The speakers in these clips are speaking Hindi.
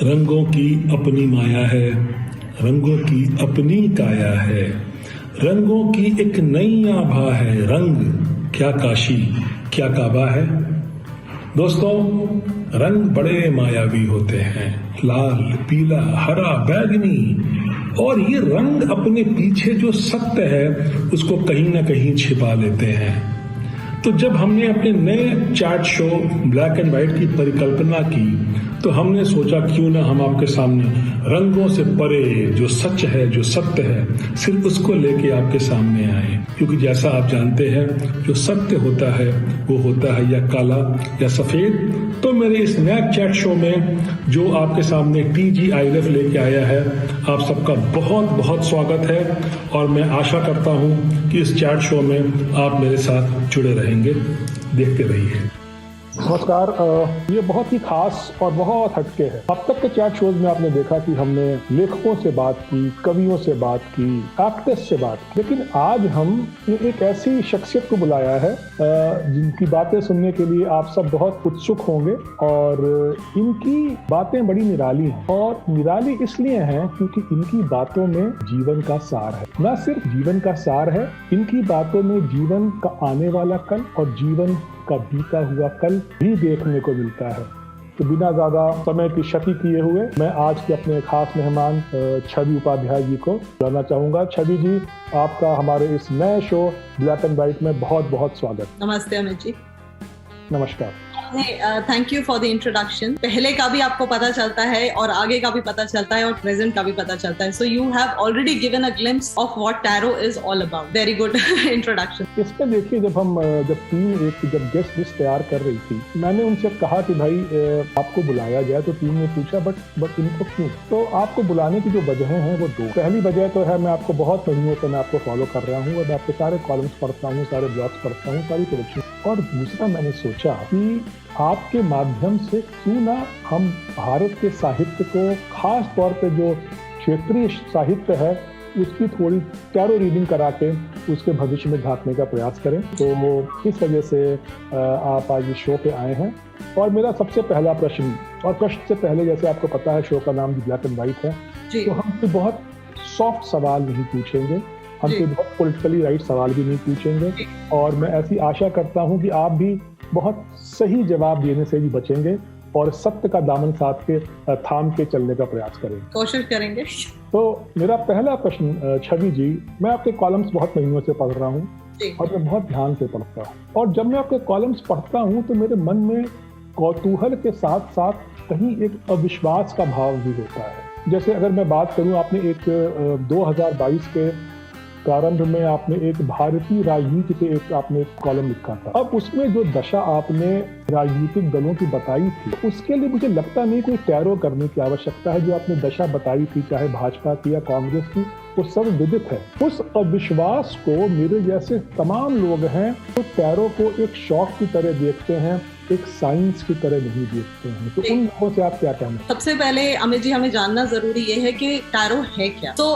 रंगों की अपनी माया है, रंगों की अपनी काया है, रंगों की एक नई आभा है, रंग क्या काशी क्या काबा है। दोस्तों, रंग बड़े मायावी होते हैं, लाल, पीला, हरा, बैगनी, और ये रंग अपने पीछे जो सत्य है उसको कहीं ना कहीं छिपा लेते हैं। तो जब हमने अपने नए chat show black and white की परिकल्पना की तो हमने सोचा क्यों ना हम आपके सामने रंगों से परे जो सच है, जो सत्य है, सिर्फ उसको लेके आपके सामने आए। क्योंकि जैसा आप जानते हैं, जो सत्य होता है वो होता है या काला या सफेद। तो मेरे इस नए चैट शो में जो आपके सामने TGIF लेके आया है, आप सबका बहुत बहुत स्वागत है और मैं आशा करता हूं कि इस चैट शो में आप मेरे साथ जुड़े रहेंगे। देखते रहिए। नमस्कार। ये बहुत ही खास और बहुत हटके है। अब तक के चैट शोज में आपने देखा कि हमने लेखकों से बात की, कवियों से बात की, एक्टर्स से बात की, लेकिन आज हम एक ऐसी शख्सियत को बुलाया है जिनकी बातें सुनने के लिए आप सब बहुत उत्सुक होंगे। और इनकी बातें बड़ी निराली हैं, और निराली इसलिए हैं क्योंकि इनकी बातों में जीवन का सार है। न सिर्फ जीवन का सार है, इनकी बातों में जीवन का आने वाला कल और जीवन का बीता हुआ कल भी देखने को मिलता है। तो बिना ज्यादा समय की क्षति किए हुए मैं आज के अपने खास मेहमान छवि उपाध्याय जी को बुलाना चाहूंगा। छवि जी, आपका हमारे इस नए शो ब्लैक एंड व्हाइट में बहुत बहुत स्वागत। नमस्ते अमित जी। नमस्कार। Thank you for the introduction. पहले का भी आपको पता चलता है और आगे का भी पता चलता है और प्रेजेंट का भी पता चलता है। So you have already given a glimpse of what tarot is all about. Very good introduction. इसमें देखिए, जब गेस्ट लिस्ट तैयार कर रही थी, मैंने उनसे कहा कि भाई आपको बुलाया जाए, तो टीम ने पूछा बट इनको क्यों? तो आपको बुलाने की जो वजह हैं वो दो। पहली वजह तो है, मैं आपको बहुत महीनों से मैं आपको फॉलो कर रहा हूँ और मैं आपके सारे कॉलम्स पढ़ता हूँ, सारे ब्लॉग्स पढ़ता हूँ, सारी प्रोडक्शन। और दूसरा, मैंने सोचा कि आपके माध्यम से क्यों ना हम भारत के साहित्य को, खास तौर पे जो क्षेत्रीय साहित्य है, उसकी थोड़ी टैरो रीडिंग करा के उसके भविष्य में झांकने का प्रयास करें। तो इस वजह से आप आज इस शो पे आए हैं। और मेरा सबसे पहला प्रश्न, और प्रश्न से पहले, जैसे आपको पता है शो का नाम ब्लैक एंड व्हाइट है, तो हमसे बहुत सॉफ्ट सवाल नहीं पूछेंगे, हमसे बहुत पॉलिटिकली राइट सवाल भी नहीं पूछेंगे, और मैं ऐसी आशा करता हूँ कि आप भी बहुत सही जवाब देने से भी बचेंगे और सत्य का दामन साथ के थाम के चलने का प्रयास करेंगे, कोशिश करेंगे। तो मेरा पहला प्रश्न, छवि जी, मैं आपके कॉलम्स बहुत महीनों से पढ़ रहा हूँ और मैं बहुत ध्यान से पढ़ता हूँ, और जब मैं आपके कॉलम्स पढ़ता हूँ तो मेरे मन में कौतूहल के साथ साथ कहीं एक अविश्वास का भाव भी होता है। जैसे अगर मैं बात करूँ, आपने एक 2022 के प्रारंभ में आपने एक भारतीय राजनीति पे आपने कॉलम लिखा था। अब उसमें जो दशा आपने राजनीतिक दलों की बताई थी, उसके लिए मुझे लगता नहीं कोई टैरो करने की आवश्यकता है। जो आपने दशा बताई थी, चाहे भाजपा की या कांग्रेस की, वो सब विदित है। उस अविश्वास को मेरे जैसे तमाम लोग हैं तो टैरो को एक शौक की तरह देखते हैं, एक साइंस की तरह नहीं देखते हैं। तो उन लोगों से आप क्या कहना? सबसे पहले अमित जी, हमें जानना जरूरी ये है कि टैरो है क्या। तो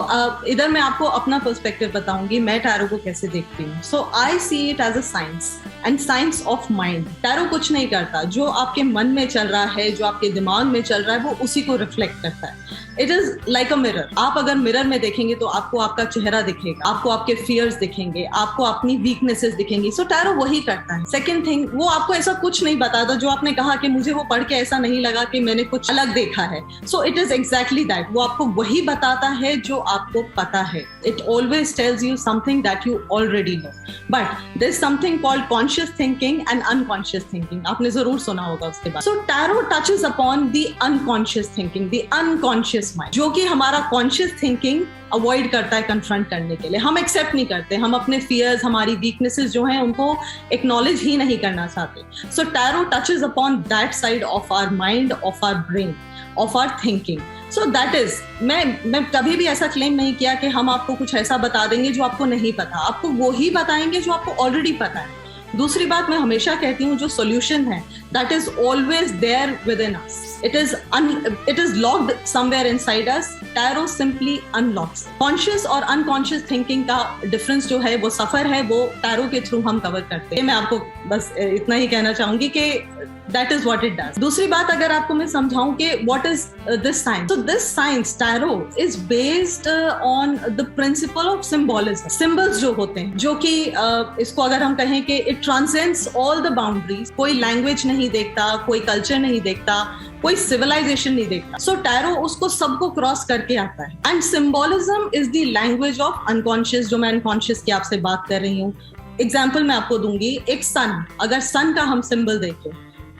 इधर मैं आपको अपना पर्सपेक्टिव बताऊंगी, मैं टैरो को कैसे देखती हूँ। So I see it as a science and science of mind. Tarot कुछ नहीं करता, जो आपके मन में चल रहा है, जो आपके दिमाग में चल रहा है, वो उसी को रिफ्लेक्ट करता है। It is like a mirror. आप अगर मिरर में देखेंगे तो आपको आपका चेहरा दिखेगा, आपको आपके फियर्स दिखेंगे, आपको अपनी वीकनेसेस दिखेंगी। सो टैरो वही करता है। सेकेंड थिंग, वो आपको ऐसा कुछ नहीं बताता जो आपने कहा कि मुझे वो पढ़ के ऐसा नहीं लगा कि मैंने कुछ अलग देखा है। So it is exactly that. वो आपको वही बताता है जो आपको पता है। It always tells you something that you already know. But there is something called conscious thinking and unconscious thinking. आपने जरूर सुना होगा उसके बाद। So tarot touches upon the unconscious thinking, the unconscious mind, जो कि हमारा कॉन्शियस थिंकिंग अवॉइड करता है कन्फ्रंट करने के लिए। हम एक्सेप्ट नहीं करते, हम अपने फियर्स, हमारी वीकनेसेस जो हैं उनको एक्नॉलेज ही नहीं करना चाहते। So tarot touches upon that side of our mind, of our brain, of our thinking. So that is, मैं कभी भी ऐसा क्लेम नहीं किया कि हम आपको कुछ ऐसा बता देंगे जो आपको नहीं पता। आपको वो ही बताएंगे जो आपको ऑलरेडी पता है। दूसरी बात मैं हमेशा कहती हूँ, जो सोल्यूशन है that is always there within us. it is locked somewhere inside us. Tarot simply unlocks. Conscious और unconscious thinking का difference जो है, वो सफर है, वो tarot के थ्रू हम कवर करते हैं. मैं आपको बस इतना ही कहना चाहूंगी कि that is what it does. दूसरी बात अगर आपको मैं समझाऊं कि what is this science? So this science, tarot, is based on the principle of symbolism. Symbols जो होते हैं, जो कि इसको अगर हम कहें कि it transcends all the boundaries. कोई language नहीं देखता, कोई culture नहीं देखता, कोई civilization नहीं देखता. So tarot उसको सबको क्रॉस करके आता है. And symbolism is the language of unconscious, जो मैं unconscious की आपसे बात कर रही हूँ. एग्जाम्पल मैं आपको दूंगी, एक सन, अगर सन का हम सिंबल देखें,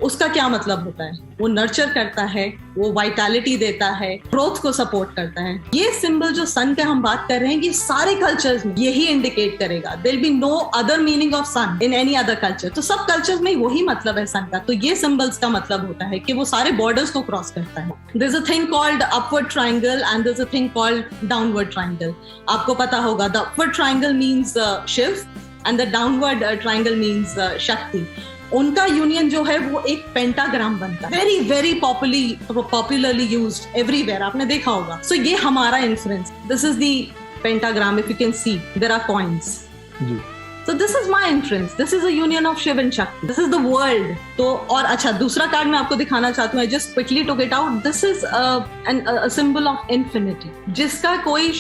उसका क्या मतलब होता है? वो नर्चर करता है, वो वाइटैलिटी देता है, ग्रोथ को सपोर्ट करता है. ये सिंबल जो सन के हम बात कर रहे हैं, ये सारे कल्चर्स में यही इंडिकेट करेगा. There will be no other meaning of sun in any other culture. तो सब कल्चर्स में वही मतलब है सन का. तो ये सिंबल्स का मतलब होता है कि वो सारे बॉर्डर्स को क्रॉस करता है. There is a thing called upward triangle and there is a thing called downward triangle. आपको पता होगा, the upward triangle means Shiva and the downward triangle means Shakti. उनका यूनियन जो है वो एक पेंटाग्राम बनता है. Very very popularly used everywhere, आपने देखा होगा. सो ये हमारा influence. This is the pentagram. If you can see, there are coins. जी. So this is my inference. This is a union of Shiv and Shakti. This is the world. तो और अच्छा, दूसरा कार्ड मैं आपको दिखाना चाहती हूँ. I just quickly took it out. This is a symbol of infinity. जिसका कोई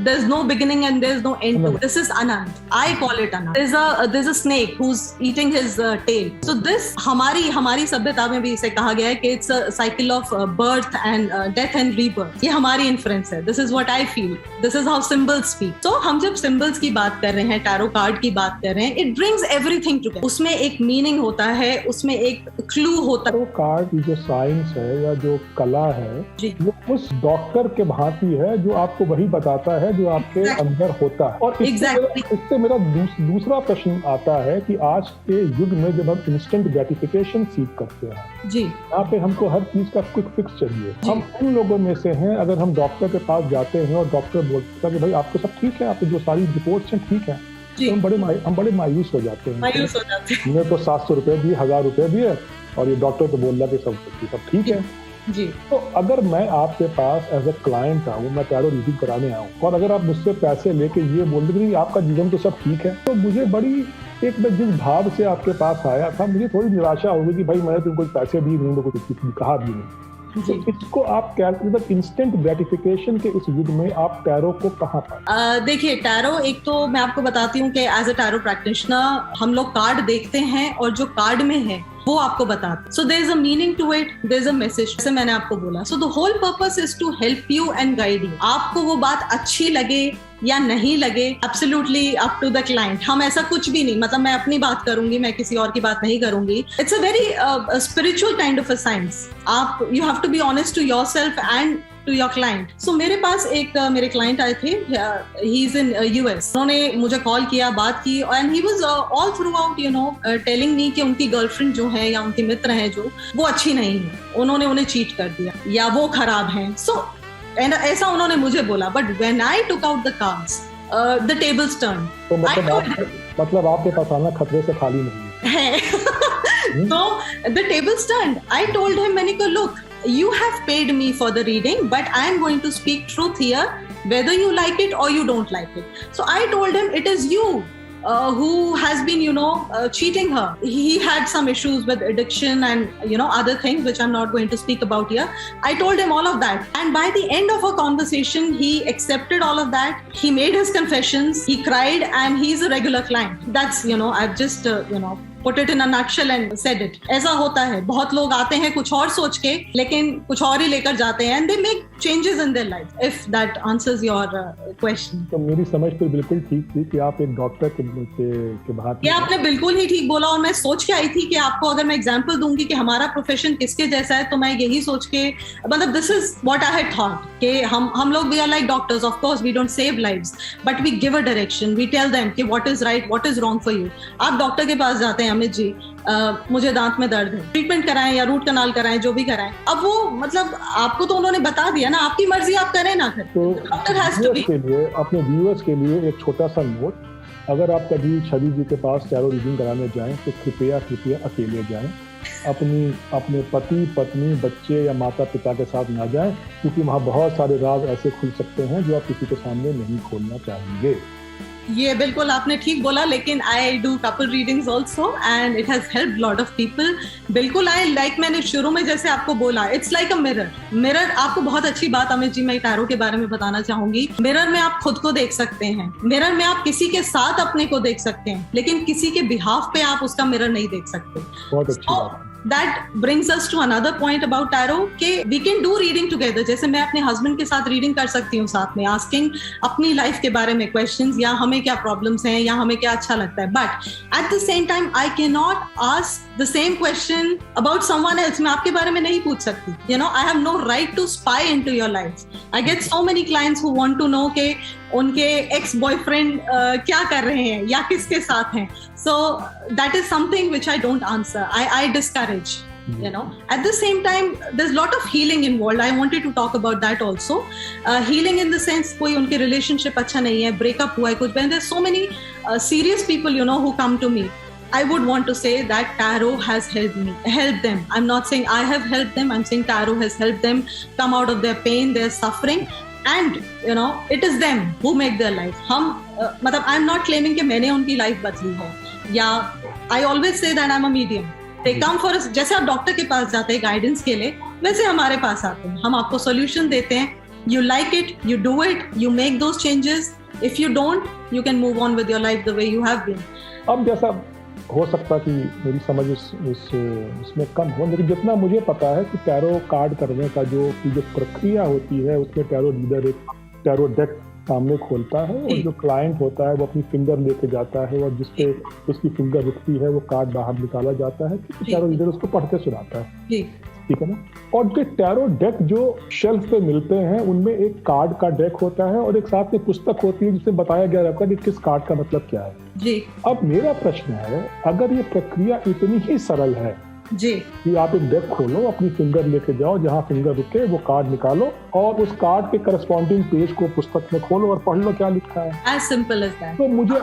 there's no beginning and there's no end to it. This is Anand. I call it Anand. There's a snake who's eating his tail. So this हमारी सभ्यता में भी इसे कहा गया है कि it's a cycle of birth and death and rebirth. ये हमारी inference है. This is what I feel. This is how symbols speak. So हम जब symbols की बात कर रहे हैं, tarot कार्ड की बात कर रहे हैं, इट ब्रिंग्स एवरीथिंग टुगेदर. उसमें एक मीनिंग होता है, उसमें एक क्लू होता है. तो कार्ड की जो साइंस है या जो कला है, वो उस डॉक्टर के भांति है जो आपको वही बताता है जो आपके अंदर होता है. और इससे मेरा दूसरा प्रश्न आता है कि आज के युग में जब हम इंस्टेंट ग्रेटिफिकेशन सीख करते हैं जी, यहाँ पे हमको हर चीज का क्विक फिक्स चाहिए. हम उन लोगों में से हैं, अगर हम डॉक्टर के पास जाते हैं और डॉक्टर बोलता है कि भाई आपको सब ठीक है, आपके जो सारी रिपोर्ट्स हैं ठीक है, तो हम बड़े मायूस हो जाते हैं. हमने तो 700 रुपए दिए, 1000 रुपए दिए, और ये डॉक्टर तो बोल रहा कि सब ठीक है जी. तो अगर मैं आपके पास एज ए क्लाइंट आऊँ, मैं टैरो रीडिंग कराने आऊँ, और अगर आप मुझसे पैसे लेके ये बोल रहे कि आपका जीवन तो सब ठीक है, तो मुझे बड़ी एक मैं जिस भाव से आपके पास आया था, मुझे थोड़ी निराशा होगी कि भाई मैंने तुमको पैसे भी नहीं, तो कुछ कहा भी नहीं. तो इसको आप इंस्टेंट ग्रेटिफिकेशन के इस युग में आप टैरो को कहाँ पाए? देखिए, टैरो, एक तो मैं आपको बताती हूँ कि एज अ टैरो प्रैक्टिशनर हम लोग कार्ड देखते हैं और जो कार्ड में है वो आपको बताते. So there is a meaning to it, there is a message, जैसे मैंने आपको बोला. So the whole purpose is to help you and guide you. आपको वो बात अच्छी लगे या नहीं लगे, absolutely up to the client. हम ऐसा कुछ भी नहीं, मतलब मैं अपनी बात करूंगी, मैं किसी और की बात नहीं करूंगी. It's a very spiritual kind of a science. आप you have to be honest to yourself and to your client. So मेरे पास एक मेरे client आए थे, he is in US. उन्होंने मुझे कॉल किया, बात की, and he was all throughout telling me कि उनकी गर्लफ्रेंड जो है या उनके मित्र हैं जो, वो अच्छी नहीं है, उन्होंने उन्हें चीट कर दिया या वो खराब हैं. So ऐसा उन्होंने मुझे बोला. But when I took out the cards, the tables turned. तो मतलब आपके पास आना खतरे से खाली नहीं है. So the tables turned. I told him, मैंने कहा, look, you have paid me for the reading, but I am going to speak truth here, whether you like it or you don't like it. So I told him, it is you who has been, cheating her. He had some issues with addiction and, other things which I'm not going to speak about here. I told him all of that. And by the end of our conversation, he accepted all of that. He made his confessions. He cried, and he's a regular client. That's, I've just, put it in a nutshell and said it. ऐसा होता है, बहुत लोग आते हैं कुछ और सोच के, लेकिन कुछ और ही लेकर जाते हैं, and they make changes in their life. If that answers your question. तो मेरी समझ तो बिल्कुल ठीक थी कि आप एक डॉक्टर के बात. ये आपने बिल्कुल ही ठीक बोला, और मैं सोच के आई थी कि आपको अगर मैं एग्जांपल दूंगी कि हमारा प्रोफेशन किसके जैसा है, तो मैं यही सोच के, मतलब this is what I had thought कि हम लोग we are like doctors. Of course we don't save lives, but we give a direction. We tell them कि what is right, what is wrong for you. आप डॉक्टर के पास जाते हैं, अमित जी, मुझे दांत में दर्द है, ट्रीटमेंट कराएं या रूट कनाल कराएं, जो भी कराएं. अब वो मतलब आपको तो उन्होंने बता दिया ना, आपकी मर्जी, आप करें ना करें. तो डॉक्टर हैज टू बी. अपने व्यूअर्स के लिए एक छोटा सा नोट अगर आप कभी छवि जी के पास टैरो रीडिंग कराने जाएं तो कृपया अकेले जाएं, अपने पति पत्नी बच्चे या माता पिता के साथ ना जाएं, क्योंकि वहाँ बहुत सारे राज ऐसे खुल सकते हैं जो आप किसी के सामने नहीं खोलना चाहेंगे। ये बिल्कुल आपने ठीक बोला, लेकिन I do couple readings also and it has help lot of people. बिल्कुल मैंने शुरू में जैसे आपको बोला, इट्स लाइक अ मिरर। आपको बहुत अच्छी बात अमित जी मैं टैरो के बारे में बताना चाहूंगी। मिरर में आप खुद को देख सकते हैं, मिरर में आप किसी के साथ अपने को देख सकते हैं, लेकिन किसी के बिहाफ पे आप उसका मिरर नहीं देख सकते। बहुत अच्छी बात है। That brings us to another point about tarot कि we can do reading together। जैसे मैं अपने हस्बैंड के साथ रीडिंग कर सकती हूँ साथ में, आस्किंग अपनी लाइफ के बारे में क्वेश्चंस, या हमें क्या प्रॉब्लम्स हैं या हमें क्या अच्छा लगता है। But at the same time I can not ask the same question about someone else. मैं आपके बारे में नहीं पूछ सकती, you know, I have no right to spy into your life. I get so many clients who want to know कि उनके एक्स बॉयफ्रेंड क्या कर रहे हैं या किसके साथ हैं। So that is something which I don't answer. I discourage, you know. At the same time, there's a lot of healing involved. I wanted to talk about that also. Healing in the sense कोई उनके relationship अच्छा नहीं है, breakup हुआ है कुछ, but there's so many serious people, you know, who come to me. I would want to say that tarot has helped them. I'm not saying I have helped them. I'm saying tarot has helped them come out of their pain, their suffering. And you know, it is them who make their life. मतलब I'm not claiming कि मैंने उनकी life बदली है, या I always say that I'm a medium. They come for us, जैसे आप डॉक्टर के पास जाते हैं गाइडेंस के लिए, वैसे हमारे पास आते हैं, हम आपको सॉल्यूशन देते हैं। You like it, you do it, you make those changes. If you don't, you can move on with your life the way you have been. अब जैसा हो सकता कि मेरी समझ इसमें कम हो, लेकिन जितना मुझे पता है कि टैरो कार्ड करने का जो प्रक्रिया होती है, उसमें टैरो रीडर एक टैरो डेक सामने खोलता है और जो क्लाइंट होता है वो अपनी फिंगर लेके जाता है और जिसपे उसकी फिंगर रुकती है वो कार्ड बाहर निकाला जाता है, टैरो रीडर उसको पढ़ के सुनाता है, ठीक है ना। और जो टैरो डेक जो शेल्फ पे मिलते हैं उनमें एक कार्ड का डेक होता है और एक साथ में पुस्तक होती है जिसमें बताया गया रहता है कि किस कार्ड का मतलब क्या है जी। अब मेरा प्रश्न है, अगर ये प्रक्रिया इतनी ही सरल है जी कि आप एक डेक खोलो, अपनी फिंगर लेके जाओ, जहाँ फिंगर रुके वो कार्ड निकालो और उस कार्ड के करस्पॉन्डिंग पेज को पुस्तक में खोलो और पढ़ लो क्या लिखा है, एज सिंपल एज दैट। तो मुझे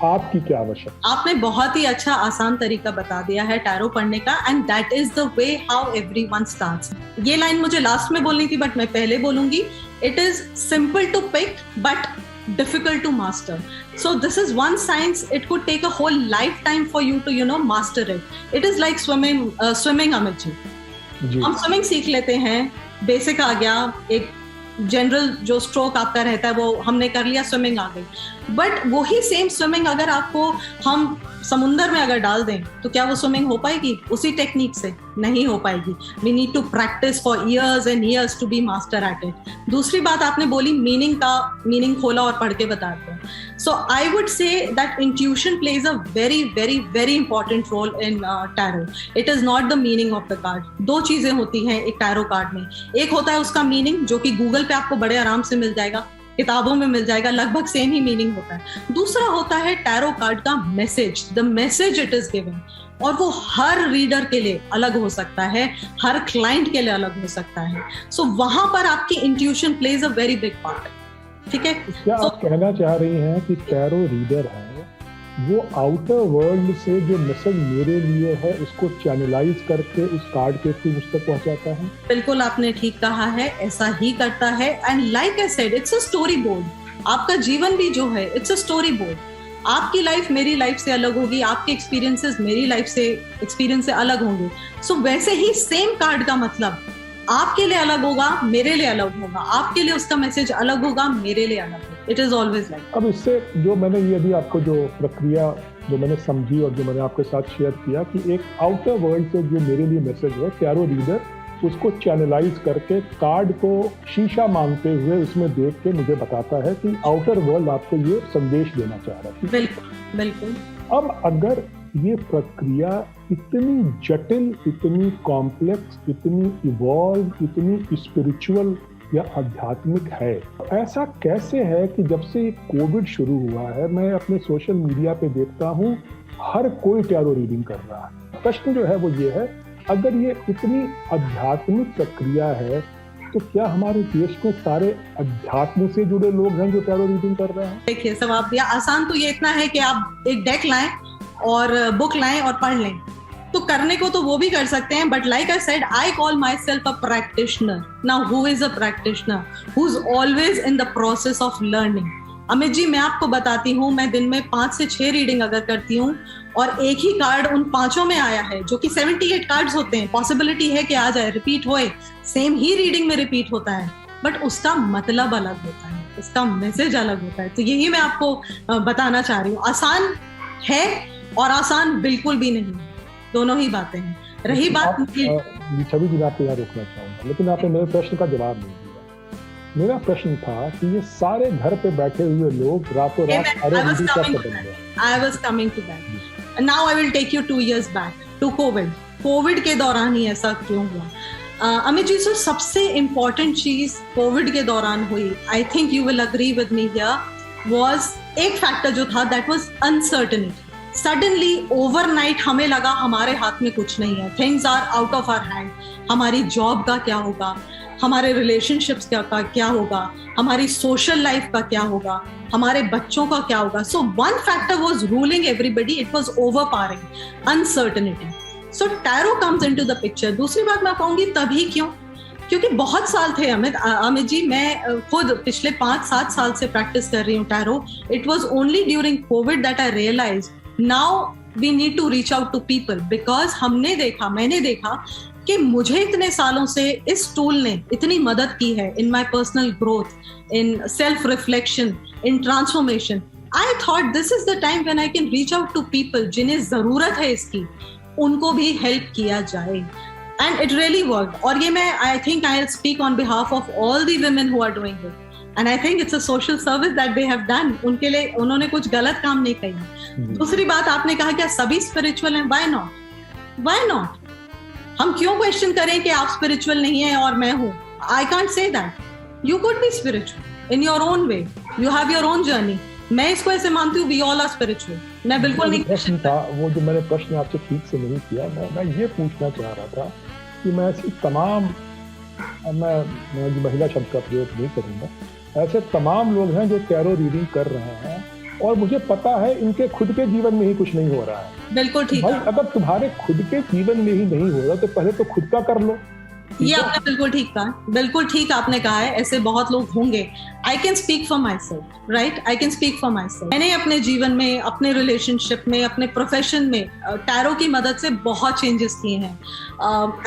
आपकी क्या आवश्यकता? आपने बहुत ही अच्छा आसान तरीका बता दिया है टैरो पढ़ने का, and that is the way how everyone starts. ये लाइन मुझे लास्ट में बोलनी थी बट मैं पहले बोलूंगी। It is simple to pick but difficult to master. So this is one science. It could take a whole lifetime for you to, you know, master it. It is like swimming Amit ji. हम स्विमिंग सीख लेते हैं, बेसिक आ गया, एक जनरल जो स्ट्रोक आपका रहता है वो हमने कर लिया, स्विमिंग आ गई। बट वही सेम स्विमिंग अगर आपको हम समुंदर में अगर डाल दें तो क्या वो स्विमिंग हो पाएगी उसी टेक्निक से? नहीं हो पाएगी। We need to practice for years and years to be master at it. दूसरी बात आपने बोली मीनिंग खोला और पढ़ के बताते हैं। So I would say that intuition plays a very very very important role in tarot. It is not the meaning of the card. दो चीजें होती हैं एक टैरो कार्ड में, एक होता है उसका मीनिंग जो कि गूगल पे आपको बड़े आराम से मिल जाएगा, किताबों में मिल जाएगा, लगभग सेम ही मीनिंग होता है। दूसरा होता है टैरो कार्ड का message, the message it is given, और वो हर रीडर के लिए अलग हो सकता है, हर क्लाइंट के लिए अलग हो सकता है। सो वहां पर आपकी intuition plays a very big part. ठीक है, क्या आप कहना चाह रही हैं कि टैरो रीडर है वो आउटर वर्ल्ड से जो मैसेज मेरे लिए है उसको चैनलाइज करके उस कार्ड के थ्रू मुझ तक पहुंचाता है? बिल्कुल आपने ठीक कहा है, ऐसा ही करता है। And like I said, it's a story board. आपका जीवन भी जो है इट्स अ स्टोरी बोर्ड। आपकी लाइफ मेरी लाइफ से अलग होगी, आपके एक्सपीरियंसेस मेरी लाइफ से एक्सपीरियंस से अलग होंगे। सो वैसे ही सेम कार्ड का मतलब आपके लिए अलग होगा, मेरे लिए अलग होगा, आपके लिए उसका मैसेज अलग होगा, मेरे लिए अलग होगा। It is always like. अब इससे जो मैंने ये भी आपको जो प्रक्रिया जो मैंने समझी और जो मैंने आपके साथ शेयर किया कि एक आउटर वर्ल्ड से जो मेरे लिए मैसेज है, टैरो रीडर उसको चैनलाइज करके कार्ड को शीशा मानते हुए उसमें देख के मुझे बताता है कि आउटर वर्ल्ड आपको ये संदेश देना चाह रहा है। बिल्कुल बिल्कुल। अब अगर ये प्रक्रिया इतनी जटिल, इतनी कॉम्प्लेक्स, इतनी इवॉल्व, इतनी स्पिरिचुअल या आध्यात्मिक है, ऐसा कैसे है कि जब से कोविड शुरू हुआ है मैं अपने सोशल मीडिया पे देखता हूँ हर कोई टैरो रीडिंग कर रहा है। प्रश्न जो है वो ये है, अगर ये इतनी आध्यात्मिक प्रक्रिया है तो क्या हमारे देश में सारे अध्यात्म से जुड़े लोग हैं जो टैरो रीडिंग कर रहे हैं? देखिए सवाब दिया, आसान तो ये इतना है कि आप एक डेक लाएं और बुक लाएं और पढ़ लें, तो करने को तो वो भी कर सकते हैं, but like I said, I call myself a practitioner. Now who is a practitioner? Who is always in the process of learning. Amit ji, मैं आपको बताती हूँ, मैं दिन में 5 से 6 रीडिंग अगर करती हूँ और एक ही कार्ड उन 5 में आया है, जो कि 78 कार्ड्स होते हैं, पॉसिबिलिटी है कि आ जाए, रिपीट होए, सेम ही रीडिंग में रिपीट होता है, बट उसका मतलब अलग होता है, उसका मैसेज अलग होता है. तो यही मैं आपको बताना चाह रही हूँ. आसान है और आसान बिल्कुल भी नहीं, दोनों ही बातें हैं. रही बात छवि जी, मैं आपको यहाँ रोकना चाहूंगा, लेकिन आपने मेरे प्रश्न का जवाब नहीं दिया. मेरा प्रश्न था कि ये सारे घर पे बैठे हुए लोग रातों रात टैरो रीडिंग कैसे बन गए? I was coming to that. Now I will take you 2 years back to COVID. Covid के दौरान ही ऐसा क्यों हुआ? अमित जी, सबसे इम्पोर्टेंट चीज कोविड के दौरान हुई, I think you will agree with me here, was एक फैक्टर जो था, that was uncertainty. Suddenly overnight हमें लगा हमारे हाथ में कुछ नहीं है, things are out of our hand. हमारी जॉब का क्या होगा, हमारे रिलेशनशिप्स का क्या होगा, हमारी सोशल लाइफ का क्या होगा, हमारे बच्चों का क्या होगा. So one factor was ruling everybody, it was overpowering, uncertainty. So tarot comes into the picture. दूसरी बात मैं कहूंगी, तभी क्यों? क्योंकि बहुत साल थे अमित जी, मैं खुद पिछले 5-7 साल से प्रैक्टिस कर रही हूँ tarot. It was only during Covid that I realise now we need to reach out to people, because मैंने देखा कि मुझे इतने सालों से इस टूल ने इतनी मदद की है in my personal growth, in self reflection, in transformation. I thought this is the time when I can reach out to people जिन्हें जरूरत है इसकी, उनको भी हेल्प किया जाए. And it really worked. और ये मैं I think I will speak on behalf of all the women who are doing it, and I think it's a social service that they have done. उनके लिए उन्होंने कुछ गलत काम नहीं किया. दूसरी बात, आपने कहा क्या सभी स्पिरिचुअल हैं? Why not? हम क्यों क्वेश्चन करें कि आप स्पिरिचुअल नहीं है और मैं हूं? I can't say that. You could be spiritual in your own way, you have your own journey. मैं इसको ऐसे मानती हूँ, वी ऑल आर स्पिरिचुअल. मैं बिल्कुल नहीं प्रश्न था वो, जो मैंने प्रश्न आपसे ठीक से नहीं किया, मैं ये पूछना चाह रहा था कि मैं ऐसी तमाम, मैं महिला शब्द का प्रयोग नहीं करूंगा, ऐसे तमाम लोग हैं जो टैरो रीडिंग कर रहे हैं और मुझे पता है इनके खुद के जीवन में ही कुछ नहीं हो रहा है. बिल्कुल ठीक भाई, है. अगर तुम्हारे खुद के जीवन में ही नहीं हो रहा तो पहले तो खुद का कर लो. ये आपने बिल्कुल ठीक कहा, बिल्कुल ठीक आपने कहा है. ऐसे बहुत लोग होंगे. आई can speak for my self, right? I can speak for my self. मैंने अपने जीवन में, अपने रिलेशनशिप में, अपने प्रोफेशन में टैरो की मदद से बहुत चेंजेस किए हैं,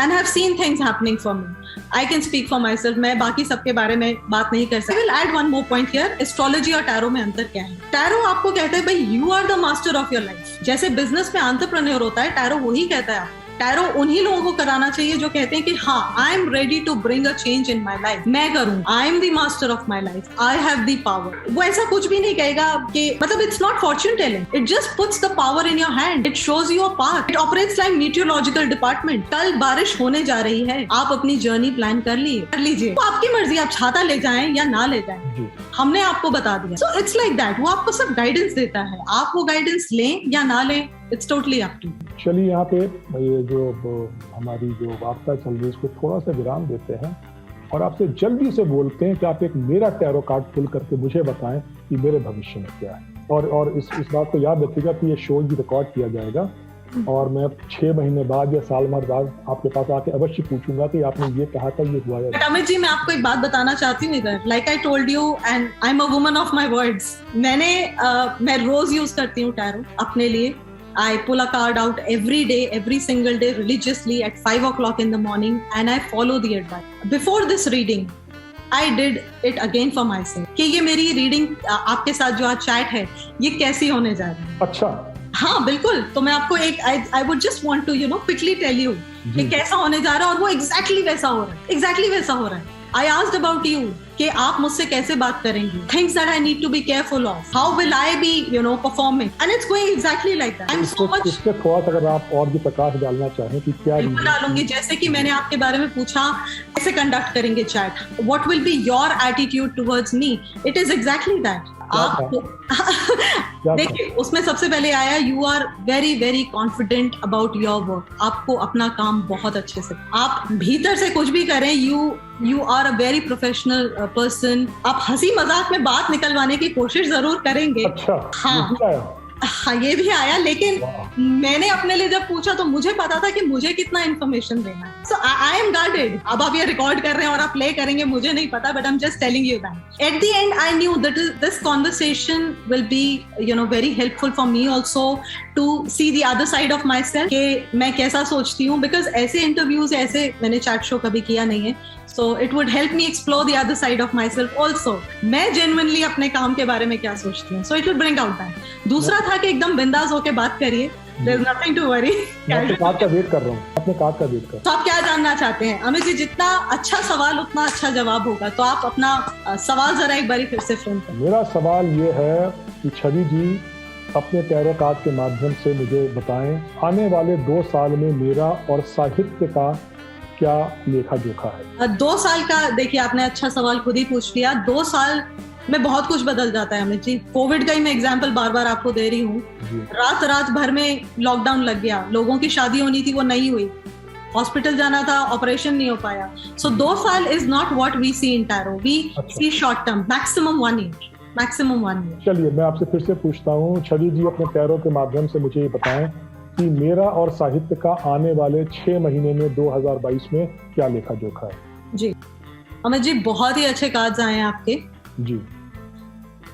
and have seen things happening for me. I can speak for myself. मैं बाकी सबके बारे में बात नहीं कर सकती. I will add one more point here. Astrology और टैरो में अंतर क्या है? टैरो आपको कहता है भाई you are the master of your life. जैसे बिजनेस में एंटरप्रेन्योर होता है, टैरो वही कहता है. टैरो उन्हीं लोगों को कराना चाहिए जो कहते हैं कि हाँ, I am ready to bring a change in my life. मैं करूँ, I am the master of my life, I have the power. वो ऐसा कुछ भी नहीं कहेगा कि, मतलब it's not fortune telling, it just puts the power in your hand, it shows you a path. It operates like meteorological department. कल बारिश होने जा रही है, आप अपनी जर्नी प्लान कर लीजिए. तो आपकी मर्जी, आप छाता ले जाएं या ना ले जाएं, हमने आपको बता दिया. So it's like that. वो आपको सब गाइडेंस देता है, आप वो गाइडेंस लें या ना लें, इट्स टोटली अप टू. चलिए, यहाँ पे ये जो हमारी जो वार्ता चल रही है इसको थोड़ा सा विराम देते हैं और आपसे जल्दी से बोलते हैं कि आप एक मेरा टैरो कार्ड पुल करके मुझे बताएं कि मेरे भविष्य में क्या है. और इस बात को याद रखिएगा कि ये शो भी रिकॉर्ड किया जाएगा और मैं 6 महीने बाद या साल भर बाद आपके पास आके अवश्य पूछूंगा कि आपने ये कहा था, ये हुआ या. अमित जी, मैं आपको एक बात बताना चाहती हूँ इधर. Like I told you and I am a woman of my words. मैं रोज यूज करती हूँ टैरो अपने लिए. I pull a card out every day, every single day, religiously at 5 o'clock in the morning, and I follow the advice. Before this reading, I did it again for myself. कि ये मेरी रीडिंग आपके साथ जो आज चैट है, ये कैसी होने जा रही है. अच्छा. हाँ बिल्कुल. तो मैं आपको एक I would just want to quickly tell you कि कैसा होने जा रहा है और वो exactly वैसा हो रहा है. I asked about you कि आप मुझसे कैसे बात करेंगी, things that I need to be careful of, how will I be performing, and it's going exactly like that. I'm so much. इससे थोड़ा सा अगर आप और भी प्रकाश डालना चाहें कि क्या डालूंगी. जैसे कि मैंने आपके बारे में पूछा कैसे कंडक्ट करेंगे chat, what will be your attitude towards me, it is exactly that. आपको देखिए उसमें सबसे पहले आया you are very very confident about your work. आपको अपना काम बहुत अच्छे से, आप भीतर से कुछ भी करें, you are a very professional person. आप हंसी मजाक में बात निकलवाने की कोशिश जरूर करेंगे। अच्छा, हाँ ये भी आया, लेकिन मैंने अपने लिए जब पूछा तो मुझे पता था कि मुझे कितना इन्फॉर्मेशन देना है। So I am guarded. अब आप ये रिकॉर्ड कर रहे हैं और आप प्ले करेंगे, मुझे नहीं पता, but I am just telling you that at the end I knew that this conversation will be very helpful for me also to see the other side of myself, कि मैं कैसा सोचती हूँ। बिकॉज ऐसे इंटरव्यूज, ऐसे मैंने चैट शो कभी किया नहीं है, so it would help me explore the other side of myself also. मैं genuinely अपने काम के बारे में क्या सोचती हूँ, so it will bring out that. दूसरा था कि एकदम बिंदास होके बात करिए, there's nothing to worry. मैं अपने कार्ड का वेट कर रहा हूँ, अपने कार्ड का वेट कर। तो आप क्या जानना चाहते हैं अमित जी? जितना अच्छा सवाल उतना अच्छा जवाब होगा, तो आप अपना सवाल जरा एक बारी फिर से फ्रेम करें। मेरा सवाल ये है कि छवि जी अपने टैरो कार्ड के माध्यम से मुझे बताएं, आने वाले 2 साल में मेरा और साहित्य का क्या लेखा जोखा है? 2 साल का, देखिए आपने अच्छा सवाल खुद ही पूछ लिया। 2 साल में बहुत कुछ बदल जाता है अमित जी। कोविड का ही मैं एग्जांपल बार बार आपको दे रही हूँ। रात भर में लॉकडाउन लग गया, लोगों की शादी होनी थी वो नहीं हुई, हॉस्पिटल जाना था ऑपरेशन नहीं हो पाया। सो 2 साल is not what we see in tarot, we see short term, maximum 1 year, maximum 1 year. चलिए मैं आपसे फिर से पूछता हूँ, छवि जी अपने टैरो के माध्यम से मुझे ये बताएं कि मेरा और साहित्य का आने वाले 6 महीने में 2022 में क्या लेखा जोखा है? जी अमित जी, बहुत ही अच्छे कार्ड्स आए हैं आपके जी।